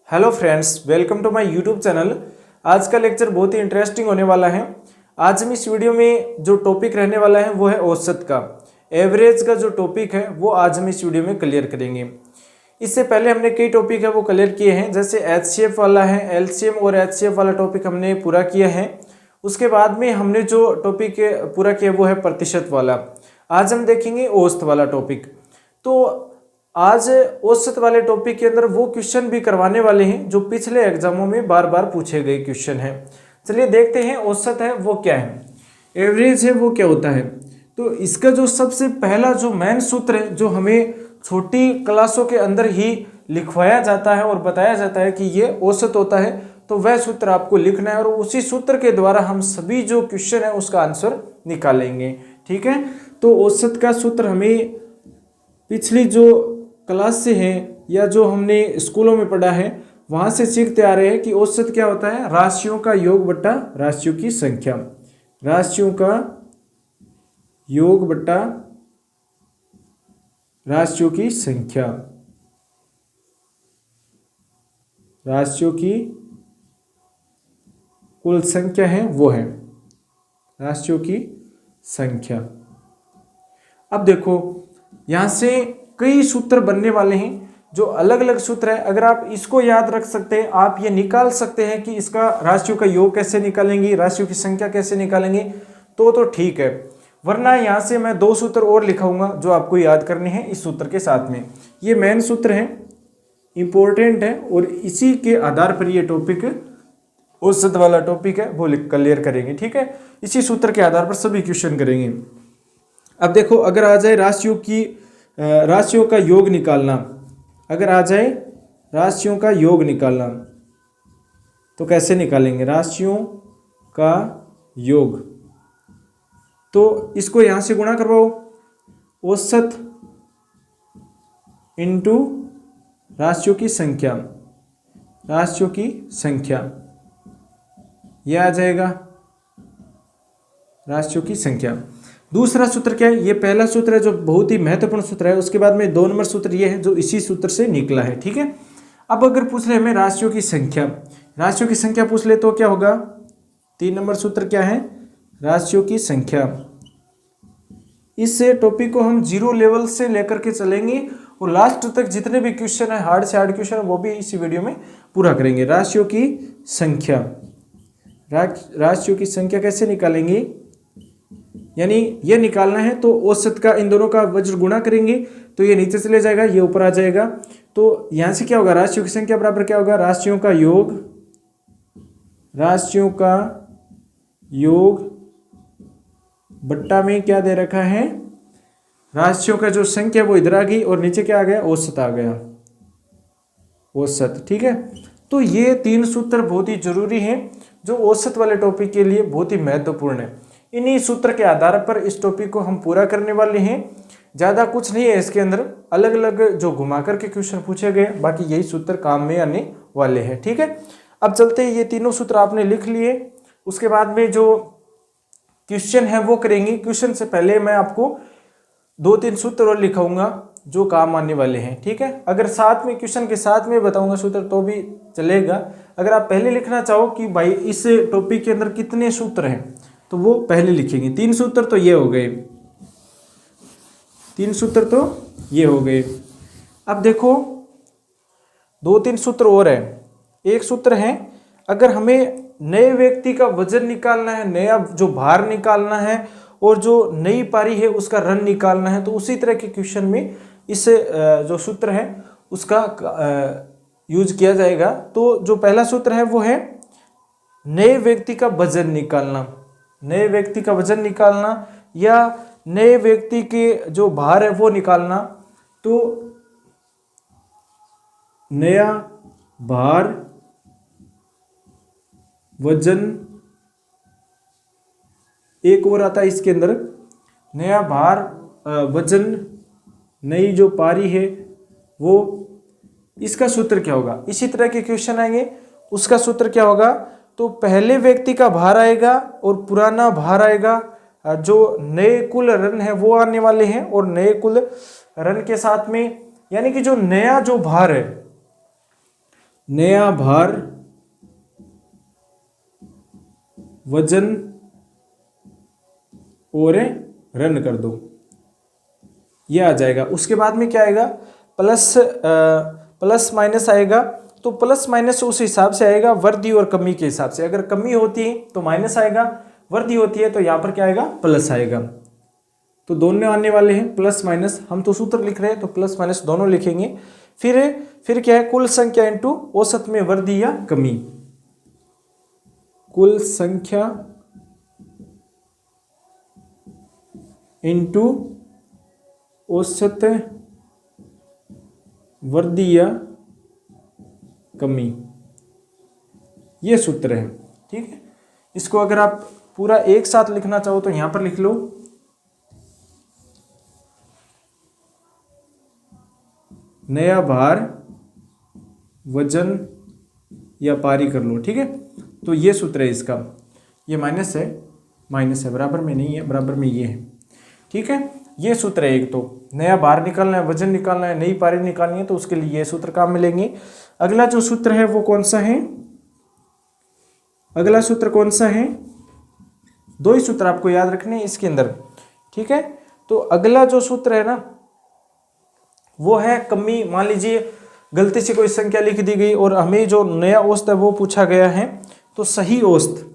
Hello friends, welcome to my YouTube channel. आज का lecture बहुत ही इंटरेस्टिंग होने वाला है। आज हम इस वीडियो में जो टॉपिक रहने वाला है वो है औसत का, एवरेज का जो टॉपिक है वो आज हम इस वीडियो में क्लियर करेंगे। इससे पहले हमने कई टॉपिक है वो क्लियर किए हैं, जैसे एचसीएफ वाला है, एलसीएम और एचसीएफ वाला टॉपिक हमने पूरा किया है। उसके बाद में हमने जो टॉपिक पूरा किया वो है प्रतिशत वाला। आज हम देखेंगे औसत वाला टॉपिक। तो आज औसत वाले टॉपिक के अंदर वो क्वेश्चन भी करवाने वाले हैं जो पिछले एग्जामों में बार बार पूछे गए क्वेश्चन हैं। चलिए देखते हैं औसत है वो क्या है, एवरेज है वो क्या होता है। तो इसका जो सबसे पहला जो मेन सूत्र है जो हमें छोटी क्लासों के अंदर ही लिखवाया जाता है और बताया जाता है कि ये औसत होता है, तो वह सूत्र आपको लिखना है और उसी सूत्र के द्वारा हम सभी जो क्वेश्चन है उसका आंसर निकालेंगे। ठीक है, तो औसत का सूत्र हमें पिछली जो क्लास से है या जो हमने स्कूलों में पढ़ा है वहां से सीखते आ रहे हैं कि औसत क्या होता है, राशियों का योग बट्टा राशियों की संख्या। राशियों का योग बट्टा राशियों की संख्या। राशियों की कुल संख्या है वो है राशियों की संख्या। अब देखो यहां से कई सूत्र बनने वाले हैं जो अलग अलग सूत्र है। अगर आप इसको याद रख सकते हैं, आप ये निकाल सकते हैं कि इसका राशियों का योग कैसे निकालेंगे, राशियों की संख्या कैसे निकालेंगे, तो ठीक है। वरना यहाँ से मैं दो सूत्र और लिखाऊंगा जो आपको याद करने हैं इस सूत्र के साथ में। ये मेन सूत्र है, इंपॉर्टेंट है और इसी के आधार पर ये टॉपिक औसत वाला टॉपिक है वो क्लियर करेंगे। ठीक है, इसी सूत्र के आधार पर सभी क्वेश्चन करेंगे। अब देखो, अगर आ जाए राशियों का योग निकालना, अगर आ जाए राशियों का योग निकालना तो कैसे निकालेंगे राशियों का योग। तो इसको यहां से गुणा करवाओ, औसत इनटू राशियों की संख्या, राशियों की संख्या, यह आ जाएगा राशियों की संख्या। दूसरा सूत्र क्या है, ये पहला सूत्र है जो बहुत ही महत्वपूर्ण सूत्र है। उसके बाद में 2 नंबर सूत्र ये है जो इसी सूत्र से निकला है। ठीक है, अब अगर पूछ ले हमें राशियों की संख्या, राशियों की संख्या पूछ ले तो क्या होगा, 3 नंबर सूत्र क्या है, राशियों की संख्या। इस टॉपिक को हम 0 लेवल से लेकर के चलेंगे और लास्ट तक जितने भी क्वेश्चन है, हार्ड से हार्ड क्वेश्चन, वो भी इसी वीडियो में पूरा करेंगे। राशियों की संख्या, राशियों की संख्या कैसे निकालेंगे, यानी ये निकालना है तो औसत का इन दोनों का वज्र गुणा करेंगे तो ये नीचे चले जाएगा, ये ऊपर आ जाएगा। तो यहां से क्या होगा, राशियों की संख्या बराबर क्या होगा, राशियों का योग, राशियों का योग बट्टा में क्या दे रखा है, राशियों का जो संख्या वो इधर आ गई और नीचे क्या आ गया, औसत आ गया, औसत। ठीक है, तो ये 3 सूत्र बहुत ही जरूरी हैं जो औसत वाले टॉपिक के लिए बहुत ही महत्वपूर्ण है। इन्हीं सूत्र के आधार पर इस टॉपिक को हम पूरा करने वाले हैं। ज़्यादा कुछ नहीं है इसके अंदर, अलग अलग जो घुमा करके क्वेश्चन पूछे गए, बाकी यही सूत्र काम में आने वाले हैं। ठीक है, अब चलते हैं, ये तीनों सूत्र आपने लिख लिए। उसके बाद में जो क्वेश्चन है वो करेंगे। क्वेश्चन से पहले मैं आपको 2-3 सूत्र और लिखाऊंगा जो काम आने वाले हैं। ठीक है, अगर साथ में क्वेश्चन के साथ में बताऊंगा सूत्र तो भी चलेगा। अगर आप पहले लिखना चाहो कि भाई इस टॉपिक के अंदर कितने सूत्र हैं तो वो पहले लिखेंगे। 3 सूत्र तो ये हो गए, 3 सूत्र तो ये हो गए। अब देखो 2-3 सूत्र और है। एक सूत्र है, अगर हमें नए व्यक्ति का वजन निकालना है, नया जो भार निकालना है और जो नई पारी है उसका रन निकालना है, तो उसी तरह के क्वेश्चन में इस जो सूत्र है उसका यूज किया जाएगा। तो जो पहला सूत्र है वो है नए व्यक्ति का वजन निकालना, नए व्यक्ति का वजन निकालना या नए व्यक्ति के जो भार है वो निकालना। तो नया भार, वजन, एक और आता है इसके अंदर, नया भार, वजन, नई जो पारी है वो, इसका सूत्र क्या होगा। इसी तरह के क्वेश्चन आएंगे, उसका सूत्र क्या होगा, तो पहले व्यक्ति का भार आएगा और पुराना भार आएगा, जो नए कुल रन है वो आने वाले हैं और नए कुल रन के साथ में, यानी कि जो नया जो भार है नया भार वजन और रन कर दो, ये आ जाएगा। उसके बाद में क्या आएगा, प्लस माइनस आएगा। तो प्लस माइनस उस हिसाब से आएगा वृद्धि और कमी के हिसाब से। अगर कमी होती है तो माइनस आएगा, वृद्धि होती है तो यहाँ पर क्या आएगा, प्लस आएगा। तो दोनों आने वाले हैं प्लस माइनस। हम तो सूत्र लिख रहे हैं तो प्लस माइनस दोनों लिखेंगे। फिर क्या है, कुल संख्या इंटू औसत में वृद्धि या कमी। कुल संख्या इंटू औसत वृद्धि या कमी, ये सूत्र है। ठीक है, इसको अगर आप पूरा एक साथ लिखना चाहो तो यहां पर लिख लो, नया भार वजन या पारी कर लो। ठीक है, तो ये सूत्र है इसका। ये माइनस है, बराबर में नहीं है, बराबर में ये है। ठीक है, ये सूत्र है एक। तो नया भार निकालना है, वजन निकालना है, नई पारी निकालनी है, तो उसके लिए ये सूत्र काम मिलेंगे। अगला जो सूत्र है वो कौन सा है, अगला सूत्र कौन सा है, दो ही सूत्र आपको याद रखने हैं इसके अंदर। ठीक है, तो अगला जो सूत्र है ना वो है कमी। मान लीजिए गलती से कोई संख्या लिख दी गई और हमें जो नया औसत है वो पूछा गया है, तो सही औसत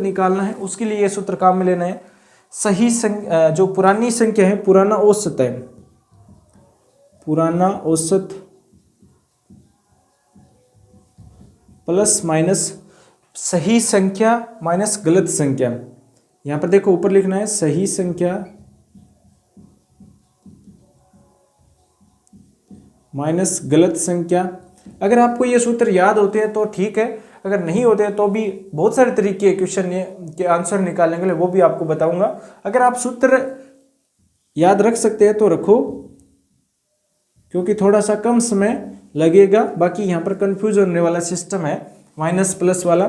निकालना है। उसके लिए ये सूत्र काम में लेना है। जो पुरानी संख्या है, पुराना औसत है, पुराना औसत प्लस माइनस सही संख्या माइनस गलत संख्या। यहां पर देखो ऊपर लिखना है सही संख्या माइनस गलत संख्या। अगर आपको ये सूत्र याद होते हैं तो ठीक है, अगर नहीं होते हैं तो भी बहुत सारे तरीके क्वेश्चन के आंसर निकालने के लिए वो भी आपको बताऊंगा। अगर आप सूत्र याद रख सकते हैं तो रखो, क्योंकि थोड़ा सा कम समय लगेगा। बाकी यहाँ पर कंफ्यूज होने वाला सिस्टम है माइनस प्लस वाला,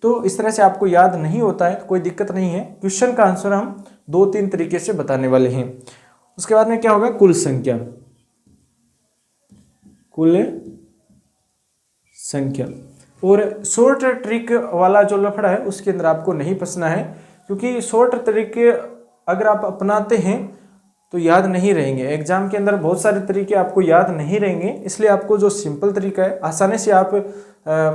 तो इस तरह से आपको याद नहीं होता है तो कोई दिक्कत नहीं है। क्वेश्चन का आंसर हम 2-3 तरीके से बताने वाले हैं। उसके बाद में क्या होगा, कुल संख्या। और शॉर्ट ट्रिक वाला जो लफड़ा है उसके अंदर आपको नहीं फंसना है, क्योंकि शॉर्ट तरीके अगर आप अपनाते हैं तो याद नहीं रहेंगे। एग्जाम के अंदर बहुत सारे तरीके आपको याद नहीं रहेंगे, इसलिए आपको जो सिंपल तरीका है, आसानी से आप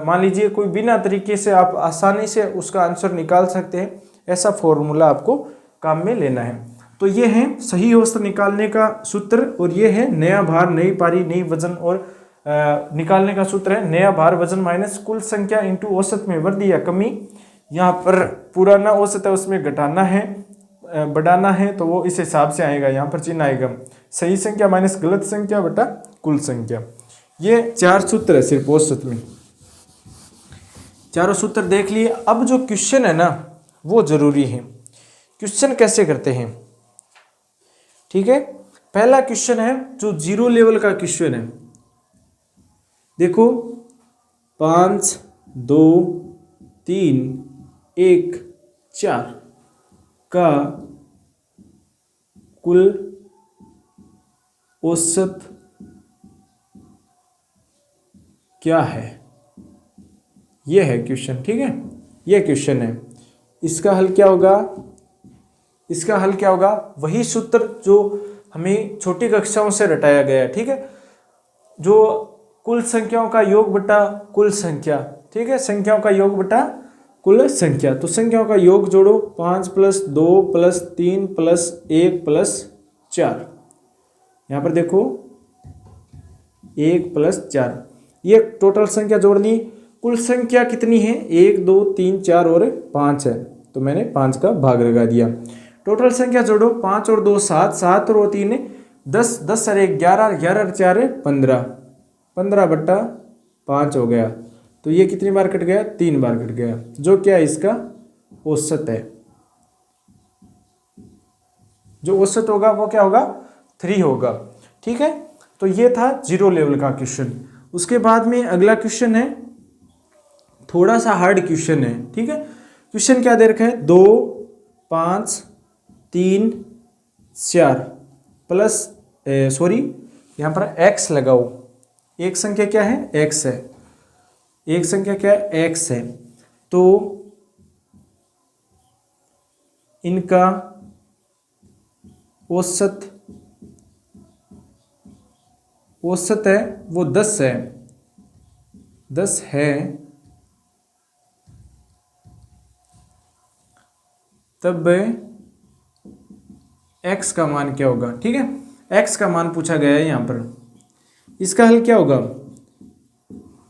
मान लीजिए कोई बिना तरीके से आप आसानी से उसका आंसर निकाल सकते हैं, ऐसा फॉर्मूला आपको काम में लेना है। तो ये है सही औसत निकालने का सूत्र, और ये है नया भार, नई पारी, नई वजन और निकालने का सूत्र है नया भार वजन माइनस कुल संख्या इंटू औसत में वृद्धि या कमी। यहाँ पर पुराना औसत है उसमें घटाना है, बढ़ाना है, तो वो इस हिसाब से आएगा। यहाँ पर चिन्ह आएगा सही संख्या माइनस गलत संख्या बटा कुल संख्या। ये 4 सूत्र है सिर्फ औसत में। चारों सूत्र देख लिए। अब जो क्वेश्चन है ना वो जरूरी है। क्वेश्चन कैसे करते हैं, ठीक है। पहला क्वेश्चन है जो 0 लेवल का क्वेश्चन है। देखो 5, 2, 3, 1, 4 का कुल औसत क्या है, यह है क्वेश्चन, ठीक है। यह क्वेश्चन है। इसका हल क्या होगा, इसका हल क्या होगा, वही सूत्र जो हमें छोटी कक्षाओं से रटाया गया है, ठीक है। जो कुल संख्याओं का योग बटा कुल संख्या, ठीक है, संख्याओं का योग बटा कुल संख्या। तो संख्याओं का योग जोड़ो 5 + 2 + 3 + 1 + 4। यहाँ पर देखो 1 + 4, ये टोटल संख्या जोड़ दी। कुल संख्या कितनी है, 1, 2, 3, 4 और 5 है, तो मैंने 5 का भाग लगा दिया। टोटल संख्या जोड़ो 5 और 2 7, 7 और 3 10, 10 और 1 11, 11 और 4 15, 15 बटा 5 हो गया। तो ये कितनी बार कट गया, 3 बार कट गया, जो क्या है इसका औसत है। जो औसत होगा वो क्या होगा, 3 होगा, ठीक है। तो ये था 0 लेवल का क्वेश्चन। उसके बाद में अगला क्वेश्चन है, थोड़ा सा हार्ड क्वेश्चन है, ठीक है। क्वेश्चन क्या दे रखा है, 2, 5, 3, 4 प्लस सॉरी यहाँ पर x लगाओ। एक संख्या क्या है? x है। एक संख्या क्या है? x है। तो इनका औसत है वो 10 है, 10 है। तब x का मान क्या होगा? ठीक है, x का मान पूछा गया है यहाँ पर। इसका हल क्या होगा?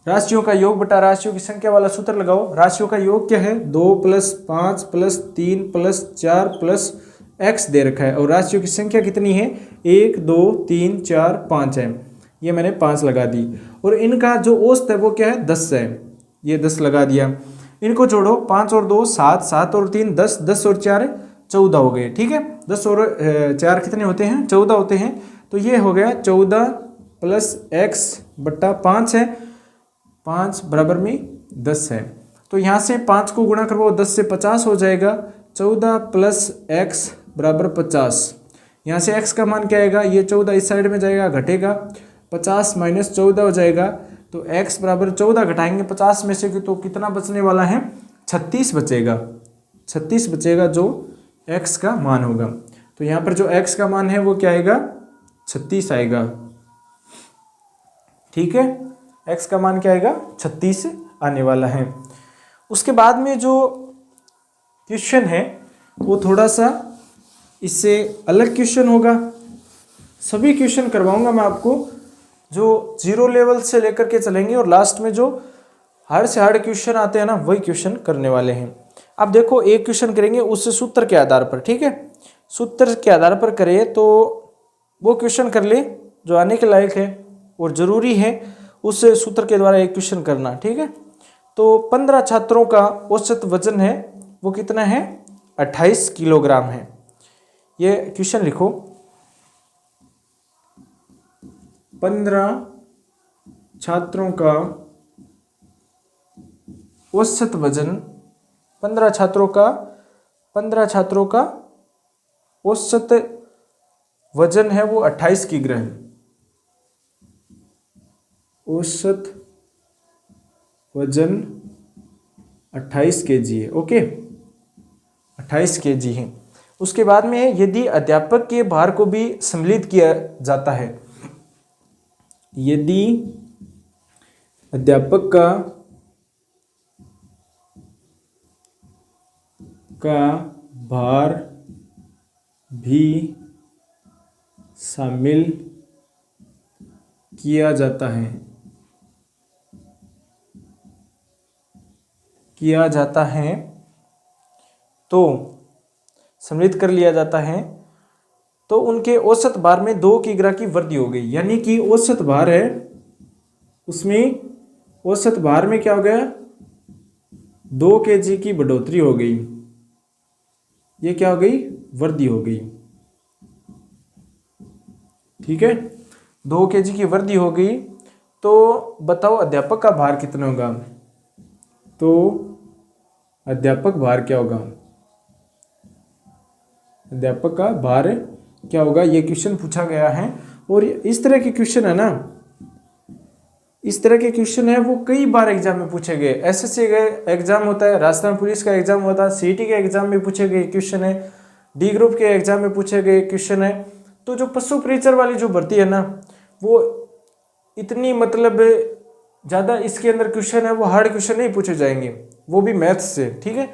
राशियों का योग बटा राशियों की संख्या वाला सूत्र लगाओ। राशियों का योग क्या है? 2 + 5 + 3 + 4 + x दे रखा है, और राशियों की संख्या कितनी है? 1 2 3 4 5 है। ये मैंने 5 लगा दी। और इनका जो औसत है वो क्या है? 10 है। ये 10 लगा दिया। इनको जोड़ो, 5 और 2 7, 7 और 3 10, 10 और 4 14 हो गए। ठीक है, 10 और 4 कितने होते हैं? 14 होते हैं। तो ये हो गया 14 + x बटा 5 है, 5 बराबर में 10 है। तो यहाँ से 5 को गुणा करवाओ, 10 से 50 हो जाएगा। 14 + x बराबर 50। यहाँ से x का मान क्या आएगा? ये 14 इस साइड में जाएगा, घटेगा, 50 - 14 हो जाएगा। तो x बराबर 14 घटाएंगे 50 में से, तो कितना बचने वाला है? 36 बचेगा। 36 बचेगा जो x का मान होगा। तो यहाँ पर जो x का मान है वो क्या आएगा? 36 आएगा। ठीक है, x का मान क्या आएगा? 36 आने वाला है। उसके बाद में जो क्वेश्चन है वो थोड़ा सा इससे अलग क्वेश्चन होगा। सभी क्वेश्चन करवाऊंगा मैं आपको, जो 0 लेवल से लेकर के चलेंगे, और लास्ट में जो हार्ड से हार्ड क्वेश्चन आते हैं ना, वही क्वेश्चन करने वाले हैं। अब देखो, एक क्वेश्चन करेंगे उससे सूत्र के आधार पर। ठीक है, सूत्र के आधार पर करें तो वो क्वेश्चन कर ले जो आने के लायक है और ज़रूरी है, उस सूत्र के द्वारा एक क्वेश्चन करना। ठीक है, तो 15 छात्रों का औसत वजन है वो कितना है? 28 किलोग्राम है। ये क्वेश्चन लिखो, 15 छात्रों का औसत वजन, 15 छात्रों का औसत वजन है वो 28 किग्रा है। औसत वजन 28 kg है। ओके, 28 kg है। उसके बाद में है, यदि अध्यापक के भार को भी सम्मिलित किया जाता है, यदि अध्यापक का भार भी शामिल किया जाता है, तो सम्मिलित कर लिया जाता है, तो उनके औसत भार में 2 किग्रा की वृद्धि हो गई। यानी कि औसत भार है, उसमें औसत भार में क्या हो गया? 2 kg की बढ़ोतरी हो गई। ये क्या हो गई? वृद्धि हो गई। ठीक है, 2 kg की वृद्धि हो गई। तो बताओ अध्यापक का भार कितना होगा? तो अध्यापक भार क्या होगा? अध्यापक का भार क्या होगा? ये क्वेश्चन पूछा गया है। और इस तरह के क्वेश्चन है ना, इस तरह के क्वेश्चन है वो कई बार एग्जाम में पूछे गए। एसएससी का एग्जाम होता है, राजस्थान पुलिस का एग्जाम होता है, सीईटी के एग्जाम में पूछे गए क्वेश्चन है, डी ग्रुप के एग्जाम में पूछे गए क्वेश्चन है। तो जो पशु परिचर वाली जो भर्ती है ना, वो इतनी मतलब ज़्यादा इसके अंदर क्वेश्चन है वो हार्ड क्वेश्चन नहीं पूछे जाएंगे, वो भी मैथ्स से। ठीक है,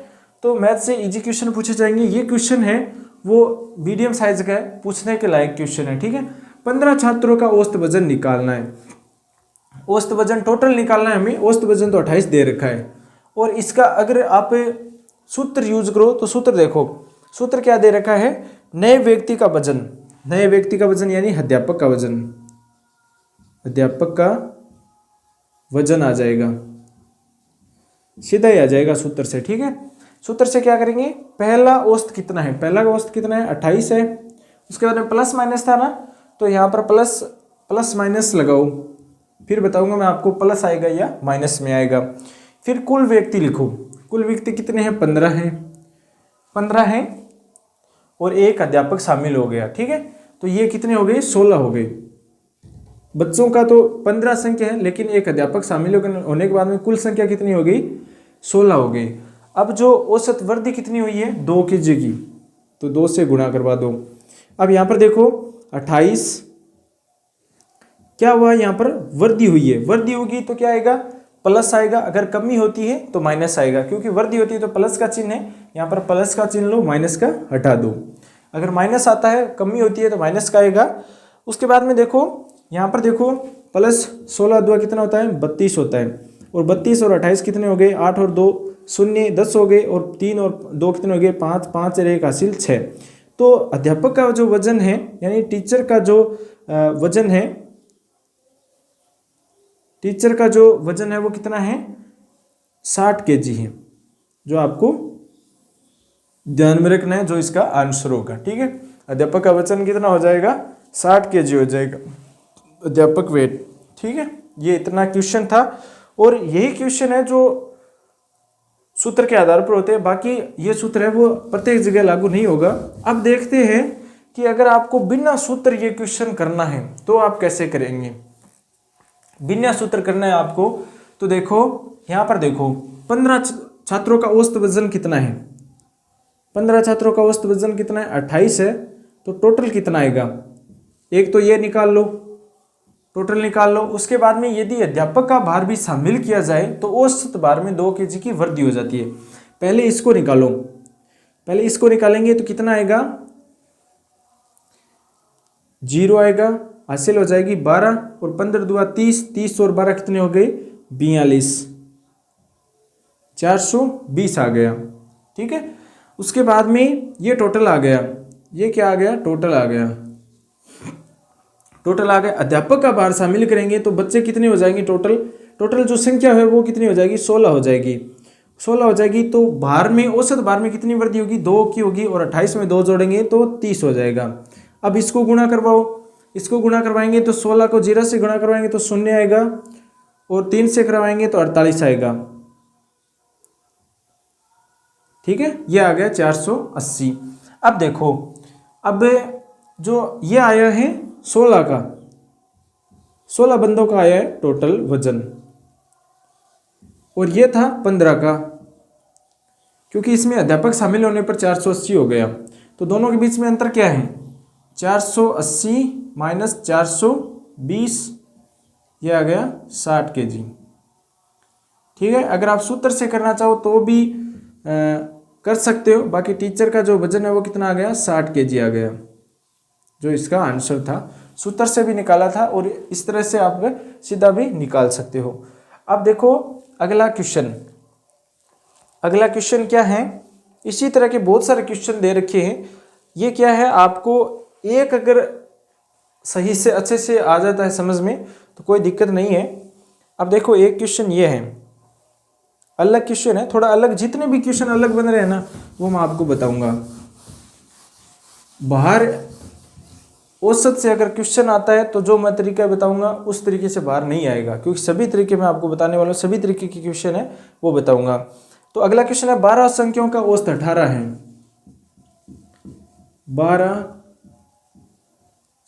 तो मैथ्स से इजी क्वेश्चन पूछे जाएंगे। ये क्वेश्चन है वो मीडियम साइज का है, पूछने के लायक क्वेश्चन है। ठीक है, 15 छात्रों का औसत वजन निकालना है। औसत वजन टोटल निकालना है हमें। औसत वजन तो 28 दे रखा है, और इसका अगर आप सूत्र यूज करो तो सूत्र देखो, सूत्र क्या दे रखा है? नए व्यक्ति का वजन, नए व्यक्ति का वजन यानी अध्यापक का वजन, अध्यापक का वजन आ जाएगा, सीधा ही आ जाएगा सूत्र से। ठीक है, सूत्र से क्या करेंगे? पहला औसत कितना है? पहला का औसत कितना है? 28 है। उसके बाद में प्लस माइनस था ना, तो यहाँ पर प्लस माइनस लगाओ, फिर बताऊंगा मैं आपको प्लस आएगा या माइनस में आएगा। फिर कुल व्यक्ति लिखो, कुल व्यक्ति कितने हैं? 15 हैं, 15 हैं, और एक अध्यापक शामिल हो गया। ठीक है, तो ये कितने हो गए, 16 हो गए। बच्चों का तो 15 संख्या है, लेकिन एक अध्यापक शामिल होने के बाद में कुल संख्या कितनी हो गई, 16 हो गई। अब जो औसत वृद्धि कितनी हुई है, 2 kg की, तो 2 से गुणा करवा दो। अब यहाँ पर देखो 28 क्या हुआ, यहाँ पर वृद्धि हुई है, वृद्धि होगी तो क्या आएगा, प्लस आएगा। अगर कमी होती है तो माइनस आएगा, क्योंकि वृद्धि होती है तो प्लस का चिन्ह है, यहाँ पर प्लस का चिन्ह लो, माइनस का हटा दो। अगर माइनस आता है, कमी होती है तो माइनस का आएगा। उसके बाद में देखो यहाँ पर देखो प्लस 16 2 कितना होता है, 32 होता है। और 32 और 28 कितने हो गए, 8 और 2 0 10 हो गए। और 3 और 2 कितने हो गए, 5 5 और 1 हासिल 6। तो अध्यापक का जो वजन है, यानी टीचर का जो वजन है, टीचर का जो वजन है वो कितना है, 60 kg है, जो आपको ध्यान में रखना है, जो इसका आंसर होगा। ठीक है, अध्यापक का वजन कितना हो जाएगा, 60 kg हो जाएगा अध्यापक वेट। ठीक है, ये इतना क्वेश्चन था, और यही क्वेश्चन है जो सूत्र के आधार पर होते हैं। बाकी ये सूत्र है वो प्रत्येक जगह लागू नहीं होगा। अब देखते हैं कि अगर आपको बिना सूत्र ये क्वेश्चन करना है तो आप कैसे करेंगे। बिना सूत्र करना है आपको, तो देखो यहाँ पर देखो 15 छात्रों का औसत वजन कितना है, 15 छात्रों का औसत वजन कितना है, 28 है। तो टोटल कितना आएगा, एक तो ये निकाल लो, टोटल निकाल लो। उसके बाद में यदि अध्यापक का भार भी शामिल किया जाए तो औसत भार में 2 kg की वृद्धि हो जाती है। पहले इसको निकालो, पहले इसको निकालेंगे तो कितना आएगा, 0 आएगा, हासिल हो जाएगी 12 और 15 दूआ 30, 30 और 12 कितने हो गए, 42, 420 आ गया। ठीक है, उसके बाद में ये टोटल आ गया, ये क्या आ गया, टोटल आ गया, टोटल आ गया। अध्यापक का भार शामिल करेंगे तो बच्चे कितने हो जाएंगे, टोटल जो संख्या है वो कितनी हो जाएगी, 16 हो जाएगी, 16 हो जाएगी। तो भार में, औसत भार में कितनी वृद्धि होगी, 2 की होगी, और 28 में 2 जोड़ेंगे तो 30 हो जाएगा। अब इसको गुणा करवाओ, इसको गुणा करवाएंगे तो 16 को 0 से गुणा करवाएंगे तो 0 आएगा, और 3 से करवाएंगे तो 48 आएगा। ठीक है, ये आ गया 480। अब देखो, अब जो ये आया है 16 का, 16 बंदों का आया है टोटल वजन, और ये था 15 का, क्योंकि इसमें अध्यापक शामिल होने पर 480 हो गया। तो दोनों के बीच में अंतर क्या है, 480 माइनस 420, ये आ गया 60 kg। ठीक है, अगर आप सूत्र से करना चाहो तो भी कर सकते हो। बाकी टीचर का जो वजन है वो कितना आ गया, 60 kg आ गया, जो इसका आंसर था। सूत्र से भी निकाला था, और इस तरह से आप सीधा भी निकाल सकते हो। अब देखो अगला क्वेश्चन, अगला क्वेश्चन क्या है, इसी तरह के बहुत सारे क्वेश्चन दे रखे हैं। ये क्या है, आपको एक अगर सही से अच्छे से आ जाता है समझ में तो कोई दिक्कत नहीं है। अब देखो एक क्वेश्चन ये है, अलग क्वेश्चन है, थोड़ा अलग, जितने भी क्वेश्चन अलग बन रहे हैं ना वो मैं आपको बताऊंगा। बाहर औसत से अगर क्वेश्चन आता है तो जो मैं तरीका बताऊंगा उस तरीके से बाहर नहीं आएगा, क्योंकि सभी तरीके मैं आपको बताने वाला हूँ, सभी तरीके के क्वेश्चन है वो बताऊंगा। तो अगला क्वेश्चन है, 12 संख्याओं का औसत 18 है, 12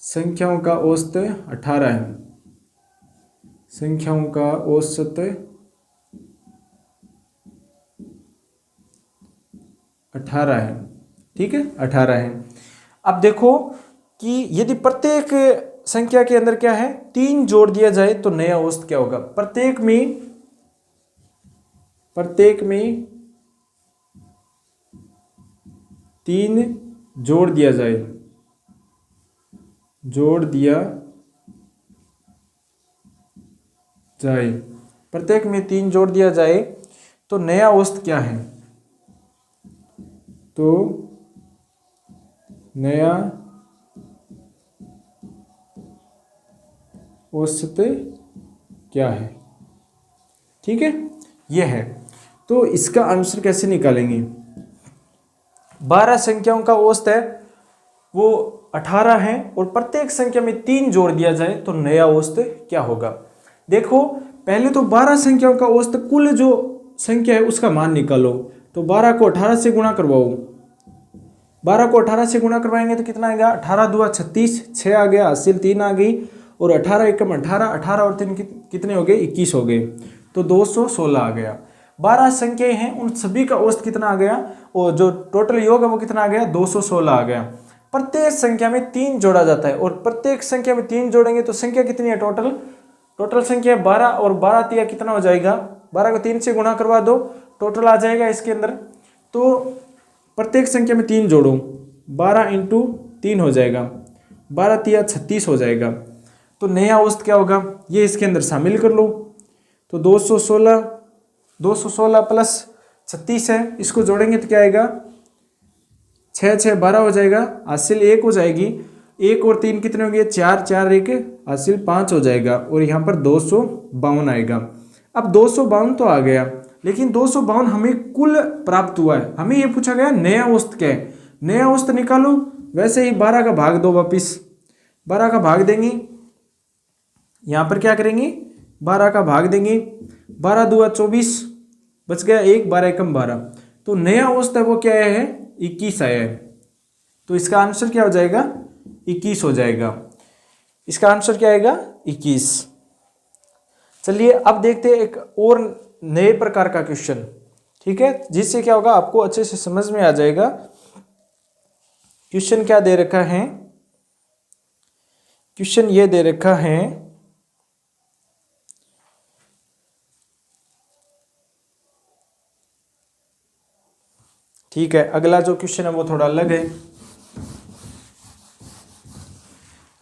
संख्याओं का औसत 18 है, संख्याओं का औसत 18 है। ठीक है, 18 है। अब देखो कि यदि प्रत्येक संख्या के अंदर क्या है, 3 जोड़ दिया जाए तो नया औसत क्या होगा। प्रत्येक में 3 जोड़ दिया जाए, प्रत्येक में 3 जोड़ दिया जाए तो नया औसत क्या है, तो नया औसत क्या है। ठीक है, यह है। तो इसका आंसर कैसे निकालेंगे, 12 संख्याओं का औसत है वो 18 है, और प्रत्येक संख्या में 3 जोड़ दिया जाए तो नया औसत क्या होगा। देखो पहले तो 12 संख्याओं का औसत, कुल जो संख्या है उसका मान निकालो। तो 12 को 18 से गुणा करवाओ, 12 को 18 से गुणा करवाएंगे तो कितना आएगा, 18 दूआ 36, 6 आ गया, हासिल 3 आ गई, और 18 एकम 18, 18 और 3 कितने हो गए, 21 हो गए, तो 216 आ गया। 12 संख्याएं हैं, उन सभी का औसत कितना आ गया, और जो टोटल योग है वो कितना आ गया, 216 आ गया। प्रत्येक संख्या में 3 जोड़ा जाता है, और प्रत्येक संख्या में 3 जोड़ेंगे तो संख्या कितनी है, टोटल संख्या 12, और 12 तिया कितना हो जाएगा, 12 को 3 से गुणा करवा दो, टोटल आ जाएगा इसके अंदर। तो प्रत्येक संख्या में 3 जोड़ो, 12 इंटू 3 हो जाएगा, 12 तिया 36 हो जाएगा। तो नया औसत क्या होगा, ये इसके अंदर शामिल कर लो। तो 216 प्लस 36 है, इसको जोड़ेंगे तो क्या आएगा, 6 6 12 हो जाएगा, हासिल 1 हो जाएगी, 1 और 3 कितने होंगे, 4 4 1 हासिल 5 हो जाएगा, और यहाँ पर 252 आएगा। अब 252 तो आ गया, लेकिन 252 हमें कुल प्राप्त हुआ है, हमें ये पूछा गया नया औसत क्या है, नया औसत निकालो। वैसे ही 12 का भाग दो, वापिस 12 का भाग देंगे, यहाँ पर क्या करेंगे, 12 का भाग देंगे, 12 दूआ 24, बच गया 1, 12 एकम 12, तो नया औसत है वो क्या आया है, 21 आया है। तो इसका आंसर क्या हो जाएगा, 21 हो जाएगा। इसका आंसर क्या आएगा, 21। चलिए अब देखते हैं एक और नए प्रकार का क्वेश्चन, ठीक है, जिससे क्या होगा आपको अच्छे से समझ में आ जाएगा। क्वेश्चन क्या दे रखा है, क्वेश्चन ये दे रखा है, ठीक है, अगला जो क्वेश्चन है वो थोड़ा अलग है।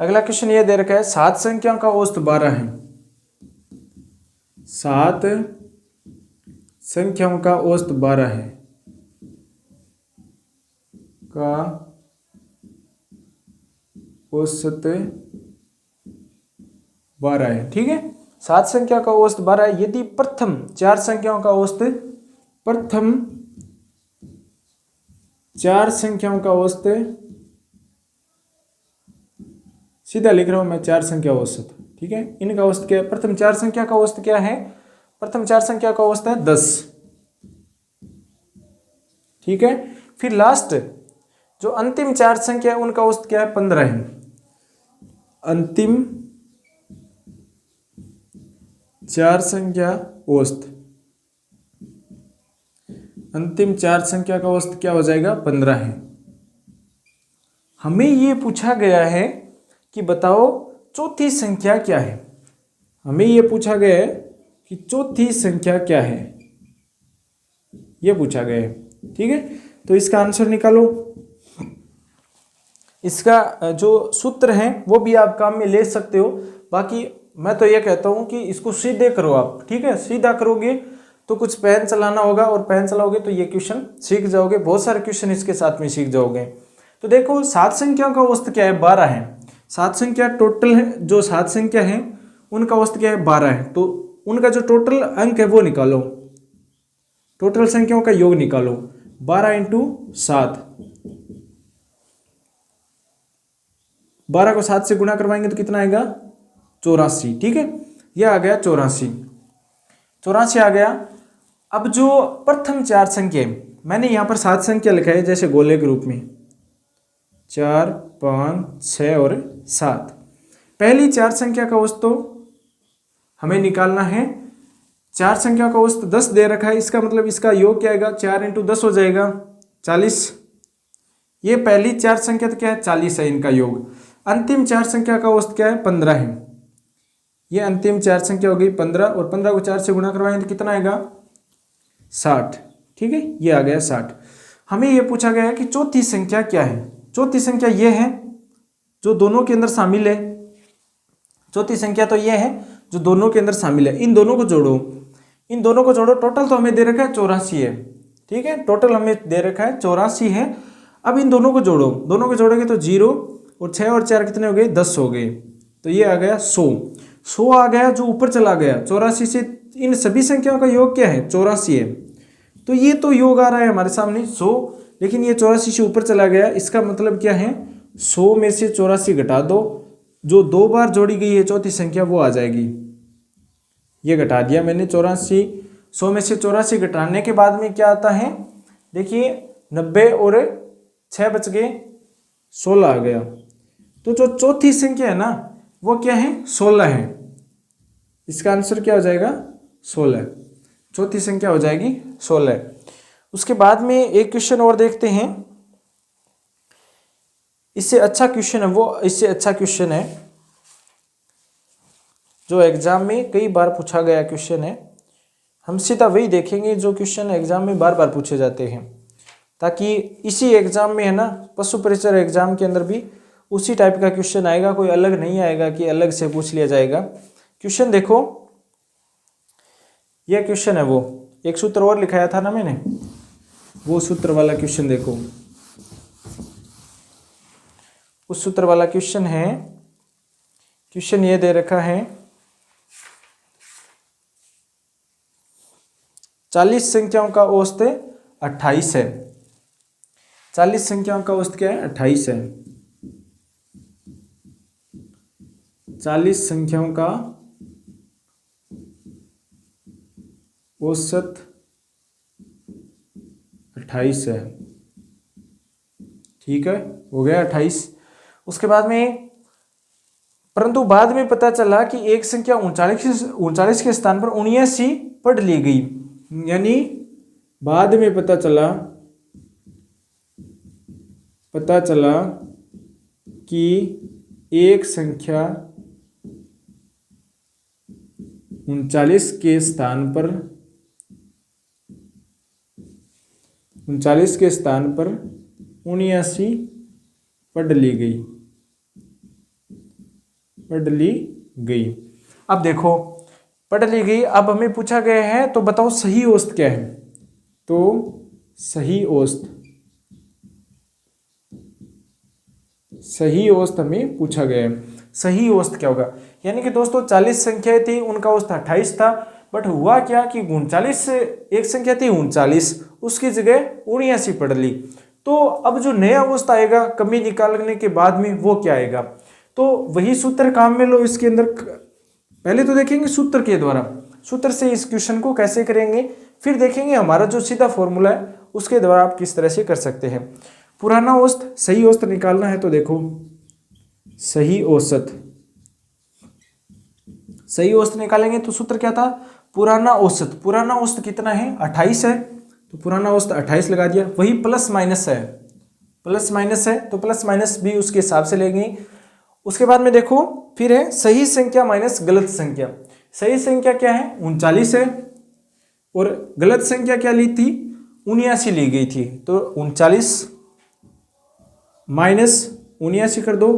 अगला क्वेश्चन ये दे रखा है, 7 संख्याओं का औसत 12 है, 7 संख्याओं का औसत 12 है, का औसत 12 है, ठीक है, 7 संख्या का औसत 12 है। यदि प्रथम 4 संख्याओं का औसत, प्रथम 4 संख्याओं का औसत, सीधा लिख रहा हूं मैं, 4 संख्या औसत, ठीक है, इनका औसत क्या है, प्रथम 4 संख्या का औसत क्या है, प्रथम 4 संख्या का औसत है 10, ठीक है। फिर लास्ट जो अंतिम 4 संख्या है उनका औसत क्या है, 15 है। अंतिम 4 संख्या औसत, अंतिम 4 संख्या का औसत क्या हो जाएगा, 15 है। हमें ये पूछा गया है कि बताओ चौथी संख्या क्या है, हमें ये पूछा गया है कि चौथी संख्या क्या है, ये पूछा गया है, ठीक है। तो इसका आंसर निकालो। इसका जो सूत्र है वो भी आप काम में ले सकते हो, बाकी मैं तो ये कहता हूँ कि इसको सीधे करो आप, ठीक है, सीधा करोगे तो कुछ पेन चलाना होगा, और पेन चलाओगे तो ये क्वेश्चन सीख जाओगे, बहुत सारे क्वेश्चन इसके साथ में सीख जाओगे। तो देखो 7 संख्याओं का औसत क्या है, 12 है, 7 संख्या टोटल है, जो 7 संख्या है उनका औसत क्या है, 12 है, तो उनका जो टोटल अंक है वो निकालो, टोटल संख्याओं का योग निकालो, 12 इंटू 7, 12 को 7 से गुणा करवाएंगे तो कितना आएगा, 84, ठीक है, यह आ गया 84 आ गया। अब जो प्रथम 4 संख्या, मैंने यहाँ पर 7 संख्या लिखा है जैसे गोले के रूप में, 4 5 6 और 7, पहली 4 संख्या का औसत तो हमें निकालना है, 4 संख्या का औसत 10 दे रखा है, इसका मतलब इसका योग क्या आएगा, 4 इंटू 10 हो जाएगा 40, ये पहली 4 संख्या तो क्या है, 40 है इनका योग। अंतिम 4 संख्या का औसत क्या है, 15 है, ये अंतिम 4 संख्या हो गई 15, और 15 को 4 से गुणा करवाएंगे तो कितना आएगा, 60, ठीक है, ये आ गया 60। हमें ये पूछा गया है कि चौथी संख्या क्या है, चौथी संख्या ये है जो दोनों के अंदर शामिल है, चौथी संख्या तो ये है जो दोनों के अंदर शामिल है, इन दोनों को जोड़ो, इन दोनों को जोड़ो, टोटल तो हमें दे रखा है 84 है, ठीक है, टोटल हमें दे रखा है 84 है। अब इन दोनों को जोड़ो, दोनों को जोड़ोगे तो 0 और 6 और 4 कितने हो गए, 10 हो गए, तो ये आ गया 100 आ गया, जो ऊपर चला गया 84 से, इन सभी संख्याओं का योग क्या है, 84 है, तो ये तो योग आ रहा है हमारे सामने 100, लेकिन ये 84 से ऊपर चला गया, इसका मतलब क्या है, 100 में से 84 घटा दो, जो 2 बार जोड़ी गई है चौथी संख्या वो आ जाएगी, ये घटा दिया मैंने 84, 100 में से 84 घटाने के बाद में क्या आता है, देखिए 90 और 6 बच गए 16 आ गया। तो जो चौथी संख्या है ना वो क्या है 16 है। इसका आंसर क्या हो जाएगा 16। चौथी संख्या हो जाएगी 16। उसके बाद में एक क्वेश्चन और देखते हैं। इससे अच्छा क्वेश्चन है वो, इससे अच्छा क्वेश्चन है जो एग्जाम में कई बार पूछा गया क्वेश्चन है। हम सीधा वही देखेंगे जो क्वेश्चन एग्जाम में बार बार पूछे जाते हैं, ताकि इसी एग्जाम में है ना पशु परिचर एग्जाम के अंदर भी उसी टाइप का क्वेश्चन आएगा, कोई अलग नहीं आएगा कि अलग से पूछ लिया जाएगा। क्वेश्चन देखो, यह क्वेश्चन है वो, एक सूत्र और लिखाया था ना मैंने, वो सूत्र वाला क्वेश्चन देखो। उस सूत्र वाला क्वेश्चन है, क्वेश्चन ये दे रखा है 40 संख्याओं का औसत 28 है। 40 संख्याओं का औसत क्या है 28 है। 40 संख्याओं का औसत 28 है। ठीक है, हो गया 28। उसके बाद में परंतु बाद में पता चला कि एक संख्या 39 के स्थान पर 79 पढ़ ली गई। यानी बाद में पता चला कि एक संख्या 39 के स्थान पर 79 पढ़ ली गई। अब देखो पढ़ ली गई, अब हमें पूछा गया है तो बताओ सही औसत क्या है। तो सही औसत हमें पूछा गया है। सही औसत क्या होगा, यानी कि दोस्तों 40 संख्याएं थी, उनका औसत 28 था, बट हुआ क्या कि 39 से एक संख्या थी 39, उसकी जगह 79 पढ़ ली। तो अब जो नया औसत आएगा कमी निकालने के बाद में वो क्या आएगा, तो वही सूत्र काम में लो। इसके अंदर पहले तो देखेंगे सूत्र के द्वारा, सूत्र से इस क्वेश्चन को कैसे करेंगे, फिर देखेंगे हमारा जो सीधा फॉर्मूला है उसके द्वारा आप किस तरह से कर सकते हैं। पुराना औसत सही औसत निकालना है तो देखो सही औसत निकालेंगे तो सूत्र क्या था, पुराना औसत कितना है 28 है, तो पुराना औसत 28 लगा दिया। वही प्लस माइनस है तो प्लस माइनस भी उसके हिसाब से लेंगे। उसके बाद में देखो फिर है सही संख्या माइनस गलत संख्या। सही संख्या क्या है 39 है और गलत संख्या क्या ली थी 79 ली गई थी, तो 39 माइनस 79 कर दो,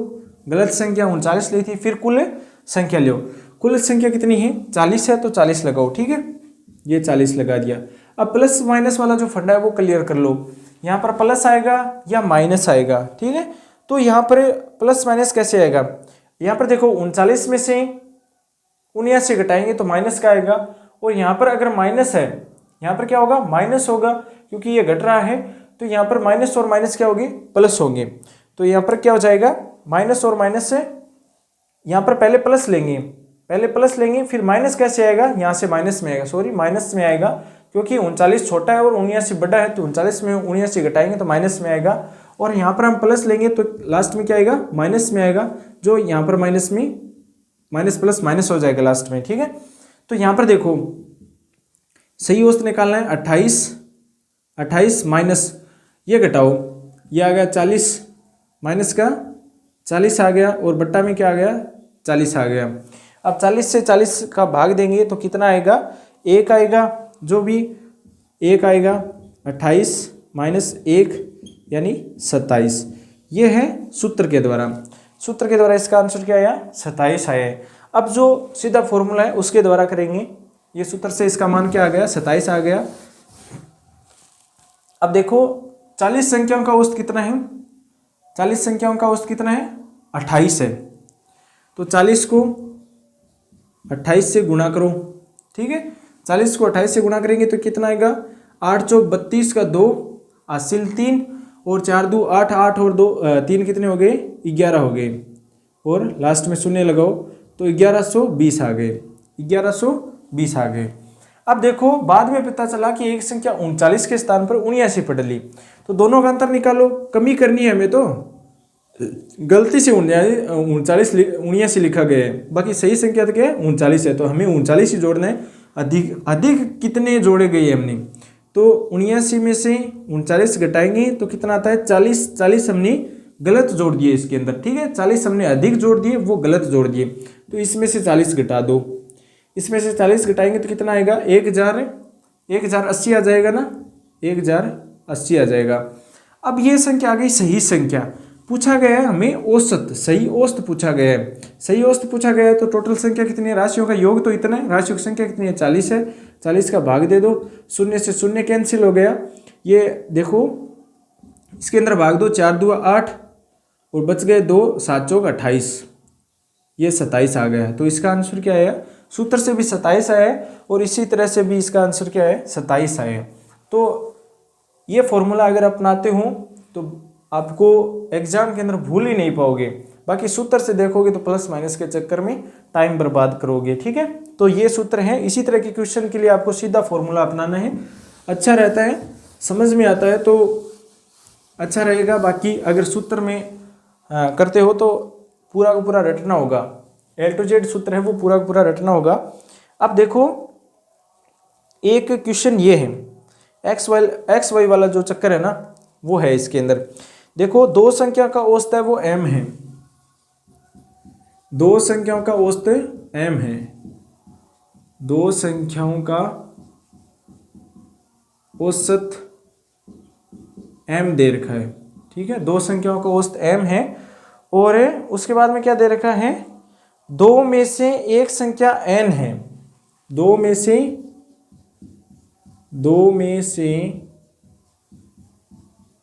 गलत संख्या 39 ली थी, फिर कुल संख्या लो। कुल संख्या कितनी है 40 है तो 40 लगाओ। ठीक है, ये 40 लगा दिया। अब प्लस माइनस वाला जो फंडा है वो क्लियर कर लो, यहाँ पर प्लस आएगा या माइनस आएगा। ठीक है, तो यहाँ पर प्लस माइनस कैसे आएगा, यहाँ पर देखो 39 में से 79 घटाएंगे तो माइनस का आएगा, और यहाँ पर अगर माइनस है यहाँ पर क्या होगा माइनस होगा, क्योंकि ये घट रहा है तो यहाँ पर माइनस और माइनस क्या होंगे प्लस होंगे। तो यहाँ पर क्या हो जाएगा माइनस और माइनस से यहाँ पर पहले प्लस लेंगे फिर माइनस कैसे आएगा, यहाँ से माइनस में आएगा, माइनस में आएगा, क्योंकि 39 छोटा है और 79 बड़ा है, तो 39 में 79 घटाएंगे तो माइनस में आएगा, और यहाँ पर हम प्लस लेंगे तो लास्ट में क्या आएगा माइनस में आएगा, जो यहाँ पर माइनस में माइनस प्लस माइनस हो जाएगा लास्ट में। ठीक है, तो यहाँ पर देखो सही औसत निकालना है 28 माइनस ये घटाओ, ये आ गया 40, माइनस का 40 आ गया और बट्टा में क्या आ गया 40 आ गया। अब 40 से 40 का भाग देंगे तो कितना आएगा 1 आएगा, जो भी 1 आएगा 28 माइनस 1 यानी 27। ये है सूत्र के द्वारा इसका आंसर क्या आया 27 आया है। अब जो सीधा फॉर्मूला है उसके द्वारा करेंगे, ये सूत्र से इसका मान क्या आ गया 27 आ गया। अब देखो 40 संख्याओं का औसत कितना है, 40 संख्याओं का औसत कितना है 28 है, तो 40 को 28 से गुणा करो। ठीक है, 40 को 28 से गुणा करेंगे तो कितना आएगा 8 चौक 32 का 2 हासिल 3 और 4 2 8 8 और 2 3 कितने हो गए 11 हो गए, और लास्ट में शून्य लगाओ तो 1120 आ गए, 1120 आ गए। अब देखो बाद में पता चला कि एक संख्या 39 के स्थान पर 79 पर डली, तो दोनों का अंतर निकालो, कमी करनी है हमें, तो गलती से 39 लिखा गया है, बाकी सही संख्या तो क्या है 39 है, तो हमें 39 ही जोड़ना है। अधिक अधिक कितने जोड़े गए हमने, तो 79 में से 39 घटाएंगे तो कितना आता है 40। 40 हमने गलत जोड़ दिए इसके अंदर, ठीक है, 40 हमने अधिक जोड़ दिए, वो गलत जोड़ दिए, तो इसमें से 40 घटा दो, इसमें से 40 घटाएंगे तो कितना आएगा 1080 आ जाएगा ना, 1080 आ जाएगा। अब ये संख्या आ गई सही संख्या, पूछा गया है हमें औसत, सही औसत पूछा गया है, सही औसत पूछा गया है, तो टोटल संख्या कितनी है, राशियों का योग तो इतना है, राशियों की संख्या कितनी है 40 है, 40 का भाग दे दो, शून्य से शून्य कैंसिल हो गया, ये देखो इसके अंदर भाग दो, 4 दूआ 8 और बच गए 2, 7 चौक 28, ये 27 आ गया, तो इसका आंसर क्या आया, सूत्र से भी 27 आया है और इसी तरह से भी इसका आंसर क्या है 27 आया है। तो ये फॉर्मूला अगर अपनाते हो तो आपको एग्जाम के अंदर भूल ही नहीं पाओगे, बाकी सूत्र से देखोगे तो प्लस माइनस के चक्कर में टाइम बर्बाद करोगे, ठीक है। तो ये सूत्र है, इसी तरह के क्वेश्चन के लिए आपको सीधा फॉर्मूला अपनाना है, अच्छा रहता है, समझ में आता है तो अच्छा रहेगा। बाकी अगर सूत्र में करते हो तो पूरा का पूरा रटना होगा, A to Z सूत्र है वो पूरा का पूरा रटना होगा। अब देखो एक क्वेश्चन ये है, एक्स वाई वाला जो चक्कर है ना वो है इसके अंदर, देखो दो संख्या का औसत है वो m है, दो संख्याओं का औसत m है, दो संख्याओं का औसत m दे रखा है, ठीक है, दो संख्याओं का औसत m है और उसके बाद में क्या दे रखा है, दो में से एक संख्या n है, दो में से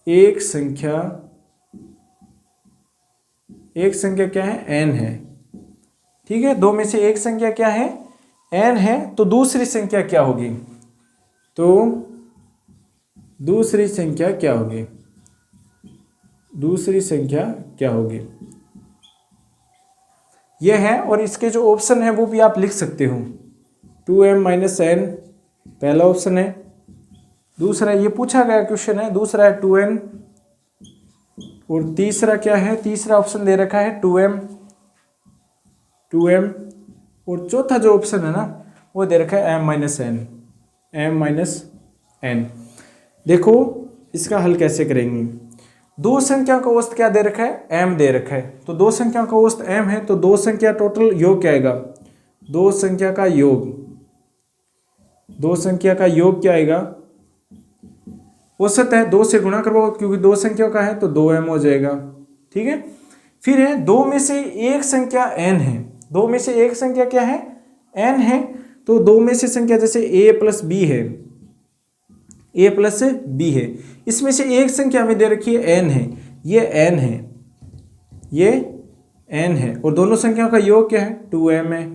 एक संख्या क्या है n है, ठीक है, दो में से एक संख्या क्या है n है, तो दूसरी संख्या क्या होगी, तो दूसरी संख्या क्या होगी, दूसरी संख्या क्या होगी यह है, और इसके जो ऑप्शन है वो भी आप लिख सकते हो, 2m - n पहला ऑप्शन है, दूसरा ये पूछा गया क्वेश्चन है, दूसरा है 2n और तीसरा क्या है, तीसरा ऑप्शन दे रखा है 2m और चौथा जो ऑप्शन है ना वो दे रखा है m - n। देखो इसका हल कैसे करेंगे, दो संख्या का औसत क्या दे रखा है m दे रखा है, तो दो संख्या का औसत m है, तो दो संख्या टोटल योग क्या आएगा, दो संख्या का योग, दो संख्या का योग क्या आएगा, औसत है, दो से गुणा करवाओ क्योंकि दो संख्या का है तो 2m हो जाएगा, ठीक है। फिर है दो में से एक संख्या n है, दो में से एक संख्या क्या है n है, तो दो में से संख्या जैसे a + b है, a + b है, इसमें से एक संख्या हमें दे रखी है n है, ये n है, ये n है, और दोनों संख्याओं का योग क्या है 2m है।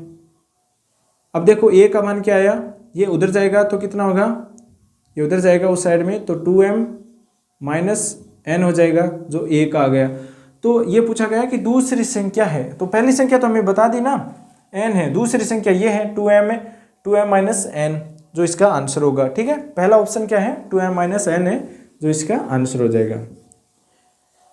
अब देखो a का मान क्या आया, ये उधर जाएगा तो कितना होगा, ये उधर जाएगा उस साइड में, तो 2m - n हो जाएगा जो a का आ गया। तो ये पूछा गया कि दूसरी संख्या है, तो पहली संख्या तो हमें बता दी ना n है, दूसरी संख्या ये है 2m - n जो इसका आंसर होगा, ठीक है, पहला ऑप्शन क्या है 2m - n है जो इसका आंसर हो जाएगा।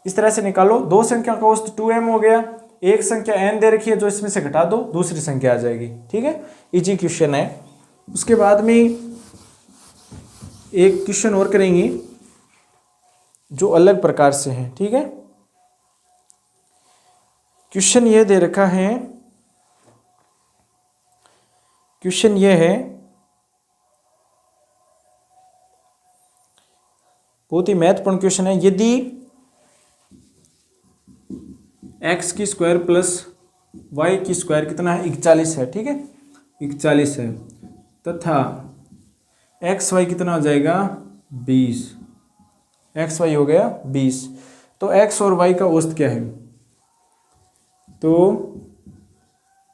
इस तरह से निकालो, दो संख्या का औसत 2m हो गया, एक संख्या n दे रखी है जो इसमें से घटा दो दूसरी संख्या आ जाएगी, ठीक है, इजी क्वेश्चन है। उसके बाद में एक क्वेश्चन और करेंगे जो अलग प्रकार से है, ठीक है। क्वेश्चन ये दे रखा है, क्वेश्चन ये है, बहुत ही महत्वपूर्ण क्वेश्चन है, यदि x की स्क्वायर प्लस y की स्क्वायर कितना है 41 है, ठीक है 41 है, तथा एक्स वाई कितना हो जाएगा 20, एक्स वाई हो गया 20, तो x और y का औसत क्या है, तो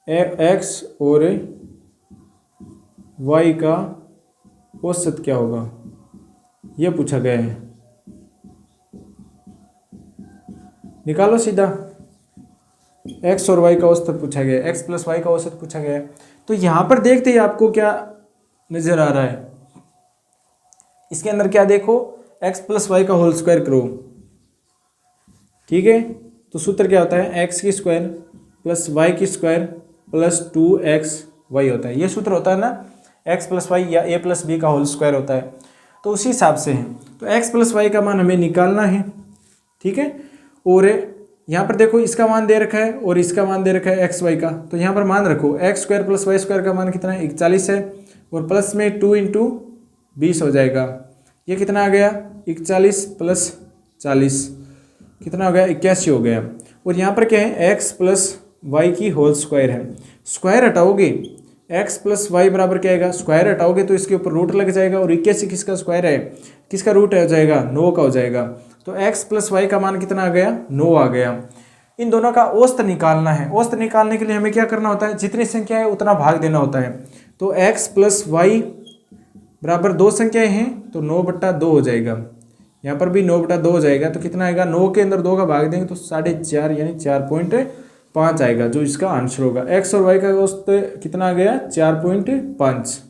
x और y का औसत क्या होगा यह पूछा गया है, निकालो सीधा, x और y का औसत पूछा गया, x + y का औसत पूछा गया है। तो यहाँ पर देखते ही आपको क्या नजर आ रहा है। इसके अंदर क्या देखो, x प्लस वाई का होल स्क्वायर करो, ठीक है। तो सूत्र क्या होता है, x की स्क्वायर प्लस वाई की स्क्वायर प्लस 2xy होता है। ये सूत्र होता है ना, x प्लस वाई या a प्लस बी का होल स्क्वायर होता है। तो उसी हिसाब से है, तो x प्लस वाई का मान हमें निकालना है, ठीक है। और यहाँ पर देखो इसका मान दे रखा है और इसका मान दे रखा है एक्स वाई का। तो यहाँ पर मान रखो x square plus y square का मान कितना है, 41 है, और प्लस में 2 इंटू 20 हो जाएगा। ये कितना आ गया, 41 प्लस 40 कितना हो गया, 81 हो गया। और यहाँ पर क्या है, एक्स प्लस वाई की होल स्क्वायर है। स्क्वायर हटाओगे, एक्स प्लस वाई बराबर क्या आएगा, स्क्वायर हटाओगे तो इसके ऊपर रूट लग जाएगा, और 81 किसका स्क्वायर है, किसका रूट हो जाएगा, 9 का हो जाएगा। तो x प्लस वाई का मान कितना आ गया, 9 आ गया। इन दोनों का औसत निकालना है। औसत निकालने के लिए हमें क्या करना होता है, जितनी संख्या है उतना भाग देना होता है। तो x प्लस वाई बराबर 2 संख्याएं हैं, तो 9/2 हो जाएगा। यहाँ पर भी 9/2 हो जाएगा, तो कितना आएगा, 9 के अंदर 2 का भाग देंगे तो 4.5 यानी 4.5 आएगा, जो इसका आंसर होगा। x और y का औसत कितना आ गया, 4.5,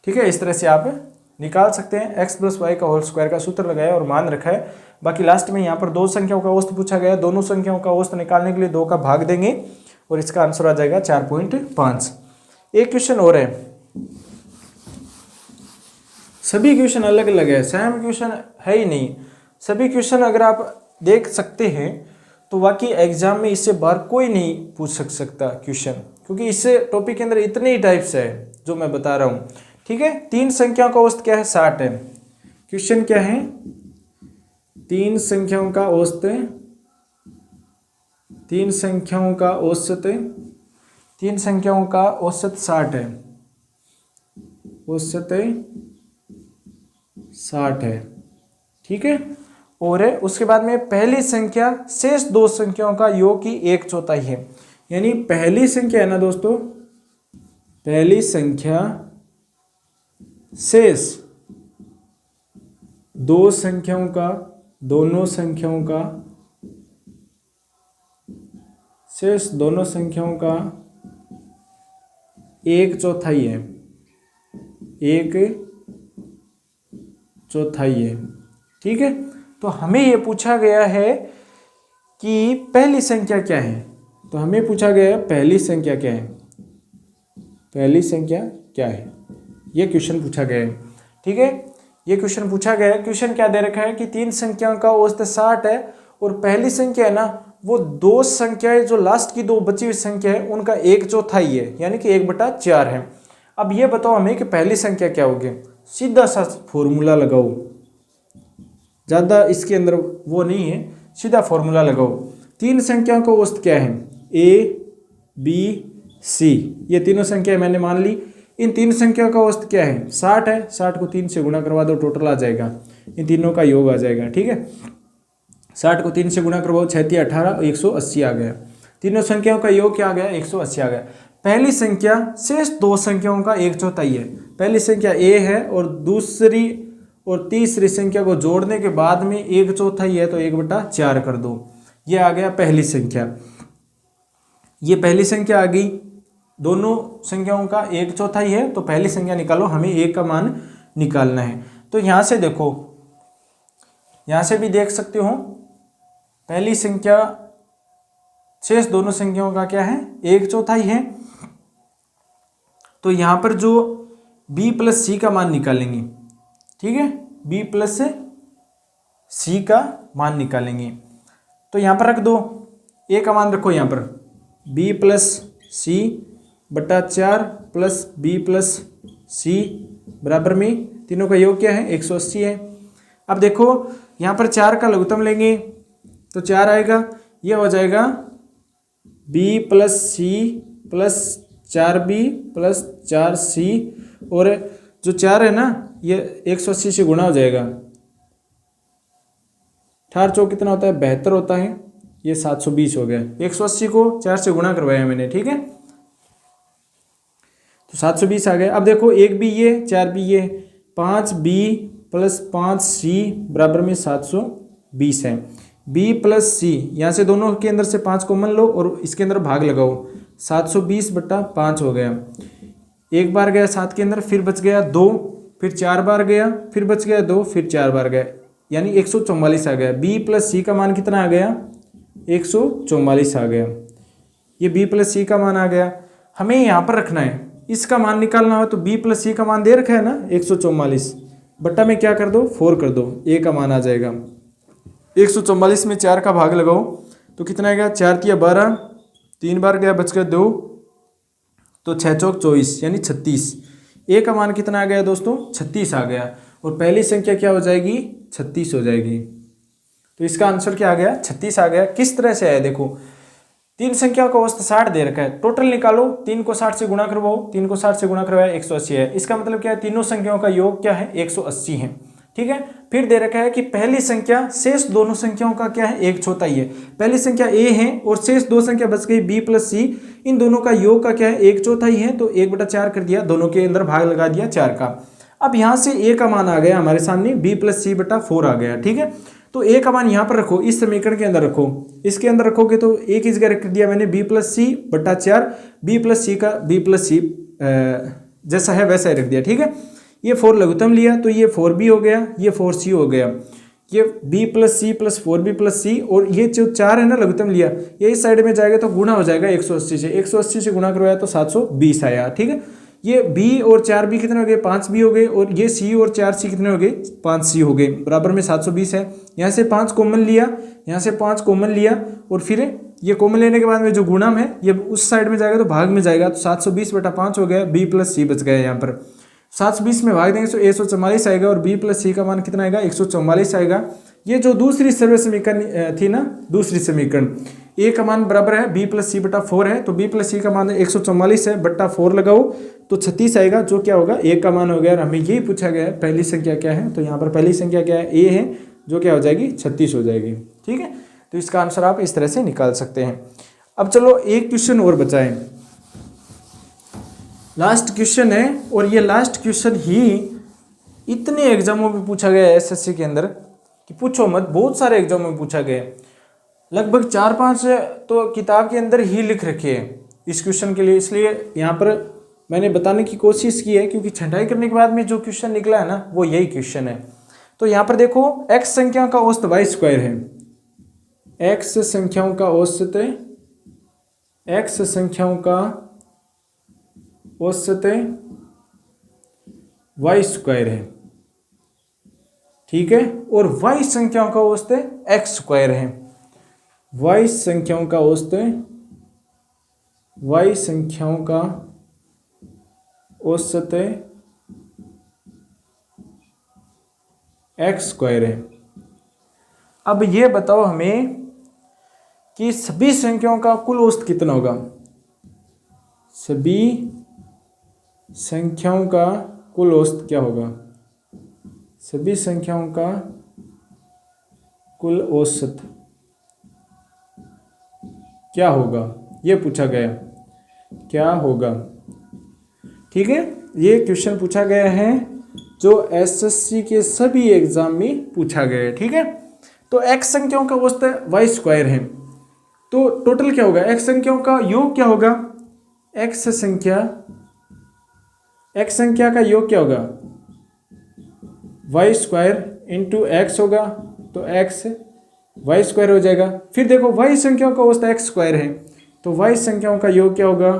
ठीक है। इस तरह से आप निकाल सकते हैं। x प्लस वाई का होल स्क्वायर का सूत्र लगाया और मान रखा है। बाकी लास्ट में यहाँ पर 2 संख्याओं का औसत पूछा गया, दोनों संख्याओं का औसत निकालने के लिए 2 का भाग देंगे और इसका आंसर आ जाएगा 4.5। एक क्वेश्चन और है, सभी क्वेश्चन अलग अलग है, सेम क्वेश्चन है ही नहीं। सभी क्वेश्चन अगर आप देख सकते हैं तो वाकई एग्जाम में इससे बाहर कोई नहीं पूछ सकता क्वेश्चन, क्योंकि इससे टॉपिक के अंदर इतने ही टाइप्स है जो मैं बता रहा हूँ, ठीक है। 3 संख्याओं का औसत क्या है, 60 है। क्वेश्चन क्या है, 3 संख्याओं का औसत, 3 संख्याओं का औसत, 3 संख्याओं का औसत 60 है, औसत 60 है, ठीक है। और उसके बाद में पहली संख्या शेष 2 संख्याओं का योग की 1/4 है। यानी पहली संख्या है ना दोस्तों, पहली संख्या शेष 2 संख्याओं का, दोनों संख्याओं का, शेष दोनों संख्याओं का 1/4 है, 1/4 है, ठीक है। तो हमें ये पूछा गया है कि पहली संख्या क्या है, तो हमें पूछा गया है पहली संख्या क्या है, पहली संख्या क्या है, ये क्वेश्चन पूछा गया है, ठीक है। ये क्वेश्चन पूछा गया है। क्वेश्चन क्या दे रखा है कि 3 संख्याओं का औसत 60 है और पहली संख्या है ना, वो 2 संख्याएं जो लास्ट की 2 बची हुई संख्या है उनका 1/4 है, यानी कि 1/4 है। अब ये बताओ हमें कि पहली संख्या क्या होगी, सीधा सा फॉर्मूला लगाओ, ज़्यादा इसके अंदर वो नहीं है, सीधा फॉर्मूला लगाओ। 3 संख्याओं का औसत क्या है, a b c, ये तीनों संख्या मैंने मान ली। इन 3 संख्याओं का औसत क्या है, 60 है, 60 को 3 से गुणा करवा दो, टोटल आ जाएगा, इन तीनों का योग आ जाएगा, ठीक है। 60 को 3 से गुणा करवाओ, 6 × 18, 180 आ गया। तीनों संख्याओं का योग क्या आ गया, 180 आ गया। पहली संख्या शेष 2 संख्याओं का 1/4 है। पहली संख्या a है और दूसरी और तीसरी संख्या को जोड़ने के बाद में 1/4 है, तो 1/4 कर दो, ये आ गया पहली संख्या। ये पहली संख्या आ गई, दोनों संख्याओं का 1/4 है, तो पहली संख्या निकालो, हमें a का मान निकालना है। तो यहाँ से देखो, यहाँ से भी देख सकते हो, पहली संख्या शेष दोनों संख्याओं का क्या है, 1/4 है। तो यहाँ पर जो b प्लस c का मान निकालेंगे, ठीक है, b प्लस c का मान निकालेंगे। तो यहाँ पर रख दो, a का मान रखो यहाँ पर, b प्लस c बटा 4 प्लस b प्लस c बराबर में तीनों का योग क्या है, 180 है। अब देखो यहाँ पर 4 का लघुत्तम लेंगे तो 4 आएगा, ये हो जाएगा b plus c plus 4b plus 4c, और जो 4 है ना ये 180 से गुणा हो जाएगा। 4 चौक कितना होता है, 72 होता है, ये 720 हो गया। 180 को 4 से गुणा करवाया मैंने, ठीक है, तो 720 आ गया। अब देखो 1b ये, 4b ये, 5b प्लस 5c बराबर में 720 है। b प्लस c, यहाँ से दोनों के अंदर से 5 कॉमन लो और इसके अंदर भाग लगाओ, 720/5 हो गया। एक बार गया 7 के अंदर, फिर बच गया 2, फिर 4 बार गया, फिर बच गया 2, फिर 4 बार गया, यानी 144 आ गया। बी प्लस सी का मान कितना आ गया? 144 आ गया। ये बी प्लस सी का मान आ गया। हमें यहाँ पर रखना है, इसका मान निकालना हो तो बी प्लस सी का मान दे रखा है ना 144, बट्टा में क्या कर दो 4 कर दो, ए का मान आ जाएगा। 144 में 4 का भाग लगाओ तो कितना आएगा? 4 तिया 12, 3 बार गया बच गया 2, तो 6 चौक 24 यानी 36। ए का मान कितना आ गया दोस्तों? 36 आ गया। और पहली संख्या क्या हो जाएगी? 36 हो जाएगी। तो इसका आंसर क्या आ गया? 36 आ गया। किस तरह से आया देखो, तीन संख्याओं का औसत 60 दे रखा है, टोटल निकालो, 3 को 60 से गुणा करवाओ, 3 को 60 से गुणा करवाया 180 है। इसका मतलब क्या है? तीनों संख्याओं का योग क्या है? 180 है। ठीक है। फिर दे रखा है कि पहली संख्या शेष दोनों संख्याओं का क्या है? 1/4 है। पहली संख्या ए है और शेष दो संख्या बच गई बी प्लस सी, इन दोनों का योग का क्या है? 1/4 है। तो 1/4 कर दिया, दोनों के अंदर भाग लगा दिया 4 का। अब यहां से ए का मान आ गया हमारे सामने, बी प्लस सी बटा 4 आ गया। ठीक है। तो ए का मान यहाँ पर रखो, इस समीकरण के अंदर रखो, इसके अंदर रखोगे तो ए की जगह रख दिया मैंने बी प्लस सी बटा 4, बी प्लस सी का बी प्लस सी जैसा है वैसा ही रख दिया। ठीक है। ये 4 लघुत्तम लिया तो ये 4b हो गया, ये 4c हो गया, ये b plus C plus 4b plus C, और ये जो 4 है ना लघुत्तम लिया, ये इस साइड में जाएगा तो गुणा हो जाएगा 180 से, 180 से गुणा करवाया तो 720 आया। ठीक है। ये b और 4b कितने हो गए? 5b हो गए, और ये c और 4c कितने हो गए? 5c हो गए, बराबर में 720 है। यहाँ से 5 कॉमन लिया, यहाँ से 5 कॉमन लिया, और फिर ये कॉमन लेने के बाद में जो गुणम है ये उस साइड में जाएगा तो भाग में जाएगा, तो 720 बटा 5 हो गया, b प्लस सी बच गया। यहाँ पर 720 में भाग देंगे तो 144 आएगा, और b प्लस सी का मान कितना आएगा? 144 आएगा। ये जो दूसरी सर्व समीकरण थी ना, दूसरी समीकरण, ए का मान बराबर है b प्लस सी बटा 4 है, तो b प्लस सी का मान 144 है, बट्टा 4 लगाओ तो 36 आएगा, जो क्या होगा? ए का मान हो गया। और हमें यही पूछा गया है पहली संख्या क्या है, तो यहाँ पर पहली संख्या क्या है? ए है, जो क्या हो जाएगी? 36 हो जाएगी। ठीक है। तो इसका आंसर आप इस तरह से निकाल सकते हैं। अब चलो एक क्वेश्चन और बचा है, लास्ट क्वेश्चन है, और ये लास्ट क्वेश्चन ही इतने एग्जामों में पूछा गया है एसएससी के अंदर कि पूछो मत, बहुत सारे एग्जामों में पूछा गया है, लगभग 4-5 तो किताब के अंदर ही लिख रखे हैं इस क्वेश्चन के लिए। इसलिए यहाँ पर मैंने बताने की कोशिश की है, क्योंकि छंटाई करने के बाद में जो क्वेश्चन निकला है ना वो यही क्वेश्चन है। तो यहाँ पर देखो, x संख्याओं का औसत y स्क्वायर है, x संख्याओं का औसत, x संख्याओं का औसत y स्क्वायर है। ठीक है। और y संख्याओं का औसत x स्क्वायर है, y संख्याओं का औसत, y संख्याओं का औसत x स्क्वायर है। अब ये बताओ हमें कि सभी संख्याओं का कुल औसत कितना होगा? सभी संख्याओं का कुल औसत क्या होगा? सभी संख्याओं का कुल औसत क्या होगा, ये पूछा गया, क्या होगा? ठीक है। ये क्वेश्चन पूछा गया है जो एसएससी के सभी एग्जाम में पूछा गया है। ठीक है। तो x संख्याओं का औसत y स्क्वायर है, तो टोटल क्या होगा? x संख्याओं का योग क्या होगा? x संख्या का योग क्या होगा? y स्क्वायर इंटू एक्स होगा, तो x y स्क्वायर हो जाएगा। फिर देखो y संख्याओं का औसत x स्क्वायर है, तो y संख्याओं का योग क्या होगा?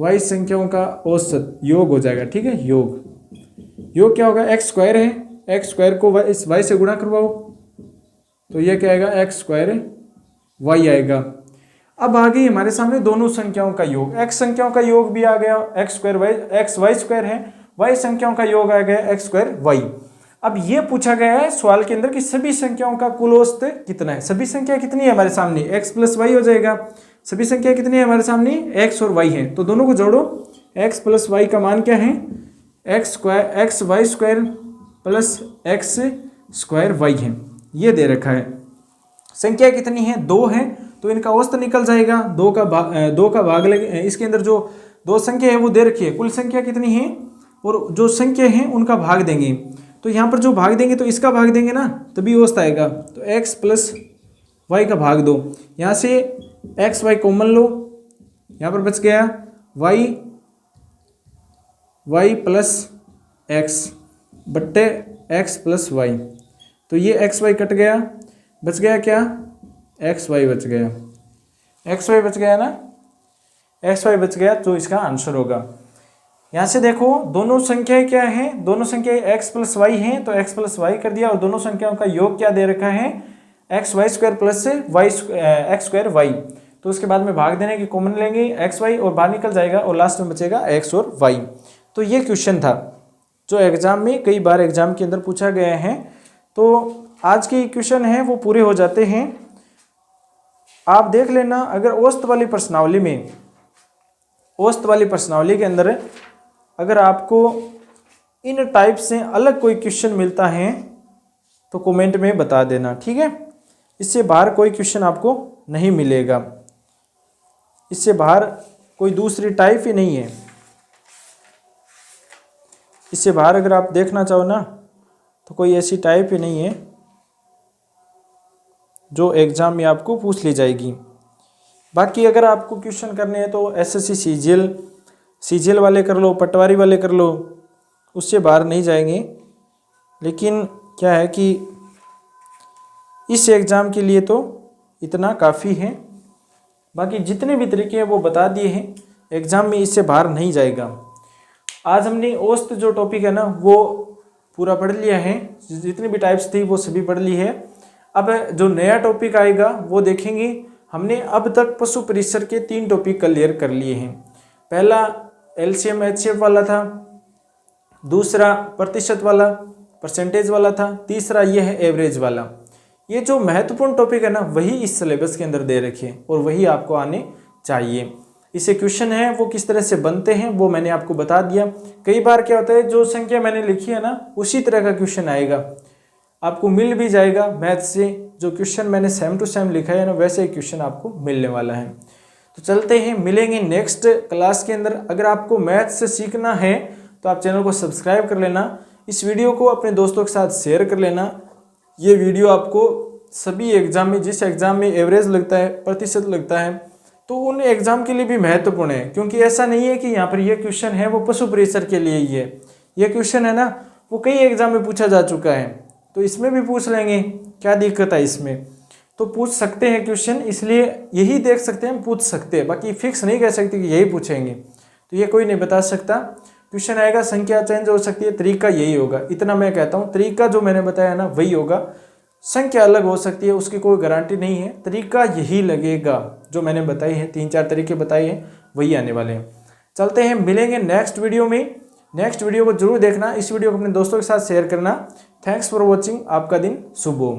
y संख्याओं का औसत योग हो जाएगा। ठीक है। योग क्या होगा? x स्क्वायर है, x स्क्वायर को इस y से गुणा करवाओ तो यह क्या आएगा? x स्क्वायर y आएगा। अब आ गई हमारे सामने दोनों संख्याओं का योग, x संख्याओं का योग भी आ गया x square y, x y square है, y संख्याओं का योग आ गया x स्क्वायर y। अब ये पूछा गया है सवाल के अंदर कि सभी संख्याओं का कुल औसत कितना है। सभी संख्या कितनी है हमारे सामने? x प्लस वाई हो जाएगा। सभी संख्या कितनी है हमारे सामने? x और y है, तो दोनों को जोड़ो, x प्लस वाई का मान क्या है? x y square plus x square y है, ये दे रखा है। संख्या कितनी है? 2 है, तो इनका औसत निकल जाएगा, 2 का भाग लगे, इसके अंदर जो दो संख्या है वो दे रखी है, कुल संख्या कितनी है और जो संख्या है उनका भाग देंगे। तो यहाँ पर जो भाग देंगे तो इसका भाग देंगे ना, तभी औसत आएगा। तो x प्लस वाई का भाग दो, यहाँ से x y कॉमन लो, यहाँ पर बच गया y वाई प्लस एक्स बट्टे एक्स प्लस वाई। तो ये एक्स वाई कट गया, बच गया क्या, एक्स वाई बच गया, एक्स वाई बच गया ना, एक्स वाई बच गया, तो इसका आंसर होगा। यहाँ से देखो दोनों संख्याएं क्या हैं, दोनों संख्याएं एक्स प्लस वाई हैं, तो एक्स प्लस वाई कर दिया, और दोनों संख्याओं का योग क्या दे रखा है, x y square plus y x square y. तो उसके बाद में भाग देने की कॉमन लेंगे एक्स वाई और बाहर निकल जाएगा और लास्ट में बचेगा एक्स और वाई। तो ये क्वेश्चन था जो एग्जाम में कई बार एग्जाम के अंदर पूछा गया है। तो आज के क्वेश्चन हैं वो पूरे हो जाते हैं। आप देख लेना, अगर औसत वाली प्रश्नावली में, औसत वाली प्रश्नावली के अंदर अगर आपको इन टाइप से अलग कोई क्वेश्चन मिलता है तो कमेंट में बता देना, ठीक है। इससे बाहर कोई क्वेश्चन आपको नहीं मिलेगा, इससे बाहर कोई दूसरी टाइप ही नहीं है। इससे बाहर अगर आप देखना चाहो ना तो कोई ऐसी टाइप ही नहीं है जो एग्जाम में आपको पूछ ली जाएगी। बाकी अगर आपको क्वेश्चन करने हैं तो एसएससी सीजीएल वाले कर लो, पटवारी वाले कर लो, उससे बाहर नहीं जाएंगे। लेकिन क्या है कि इस एग्ज़ाम के लिए तो इतना काफ़ी है, बाकी जितने भी तरीके हैं वो बता दिए हैं, एग्ज़ाम में इससे बाहर नहीं जाएगा। आज हमने औसत जो टॉपिक है ना वो पूरा पढ़ लिया है, जितनी भी टाइप्स थी वो सभी पढ़ ली है। अब जो नया टॉपिक आएगा वो देखेंगे। हमने अब तक पशु परिसर के 3 टॉपिक क्लियर कर लिए हैं। पहला एलसीएम एचसीएफ वाला था, दूसरा प्रतिशत वाला परसेंटेज वाला था, तीसरा ये है एवरेज वाला। ये जो महत्वपूर्ण टॉपिक है ना वही इस सिलेबस के अंदर दे रखे हैं और वही आपको आने चाहिए। इससे क्वेश्चन है वो किस तरह से बनते हैं वो मैंने आपको बता दिया। कई बार क्या होता है जो संख्या मैंने लिखी है ना उसी तरह का क्वेश्चन आएगा, आपको मिल भी जाएगा मैथ से। जो क्वेश्चन मैंने सेम टू सेम लिखा है ना वैसे ही क्वेश्चन आपको मिलने वाला है। तो चलते हैं, मिलेंगे नेक्स्ट क्लास के अंदर। अगर आपको मैथ से सीखना है तो आप चैनल को सब्सक्राइब कर लेना, इस वीडियो को अपने दोस्तों के साथ शेयर कर लेना। ये वीडियो आपको सभी एग्जाम में, जिस एग्जाम में एवरेज लगता है, प्रतिशत लगता है, तो उन एग्जाम के लिए भी महत्वपूर्ण है। क्योंकि ऐसा नहीं है कि यहाँ पर ये क्वेश्चन है वो पशु परिसर के लिए ही है, ये क्वेश्चन है ना वो कई एग्जाम में पूछा जा चुका है, तो इसमें भी पूछ लेंगे, क्या दिक्कत है इसमें। तो पूछ सकते हैं क्वेश्चन, इसलिए यही देख सकते हैं, पूछ सकते हैं, बाकी फिक्स नहीं कह सकते कि यही पूछेंगे, तो ये कोई नहीं बता सकता। क्वेश्चन आएगा, संख्या चेंज हो सकती है, तरीका यही होगा, इतना मैं कहता हूँ। तरीका जो मैंने बताया ना वही होगा, संख्या अलग हो सकती है उसकी कोई गारंटी नहीं है, तरीका यही लगेगा। जो मैंने बताई है 3-4 तरीके बताए हैं वही आने वाले हैं। चलते हैं, मिलेंगे नेक्स्ट वीडियो में। नेक्स्ट वीडियो को जरूर देखना, इस वीडियो को अपने दोस्तों के साथ शेयर करना। थैंक्स फॉर वॉचिंग, आपका दिन शुभ हो।